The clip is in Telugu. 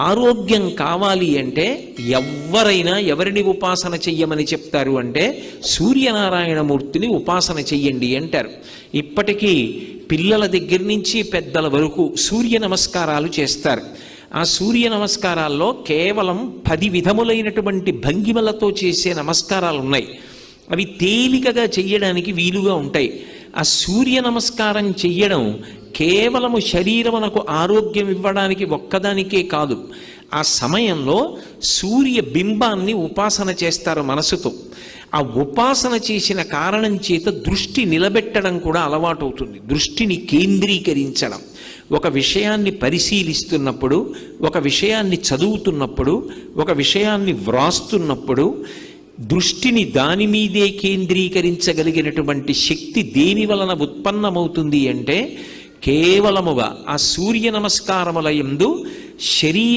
ఆరోగ్యం కావాలి అంటే ఎవరైనా ఎవరిని ఉపాసన చెయ్యమని చెప్తారు అంటే సూర్యనారాయణమూర్తిని ఉపాసన చెయ్యండి అంటారు. ఇప్పటికీ పిల్లల దగ్గర నుంచి పెద్దల వరకు సూర్య నమస్కారాలు చేస్తారు. ఆ సూర్య నమస్కారాల్లో కేవలం 10 విధములైనటువంటి భంగిమలతో చేసే నమస్కారాలు ఉన్నాయి. అవి తేలికగా చెయ్యడానికి వీలుగా ఉంటాయి. ఆ సూర్య నమస్కారం చెయ్యడం కేవలము శరీరమునకు ఆరోగ్యం ఇవ్వడానికి ఒక్కదానికే కాదు, ఆ సమయంలో సూర్య బింబాన్ని ఉపాసన చేస్తారు మనసుతో. ఆ ఉపాసన చేసిన కారణం చేత దృష్టి నిలబెట్టడం కూడా అలవాటు అవుతుంది. దృష్టిని కేంద్రీకరించడం, ఒక విషయాన్ని పరిశీలిస్తున్నప్పుడు, ఒక విషయాన్ని చదువుతున్నప్పుడు, ఒక విషయాన్ని వ్రాస్తున్నప్పుడు దృష్టిని దాని మీదే కేంద్రీకరించగలిగినటువంటి శక్తి దేని వలన ఉత్పన్నమవుతుంది అంటే కేవలముగా ఆ సూర్య నమస్కారముల యందు శరీర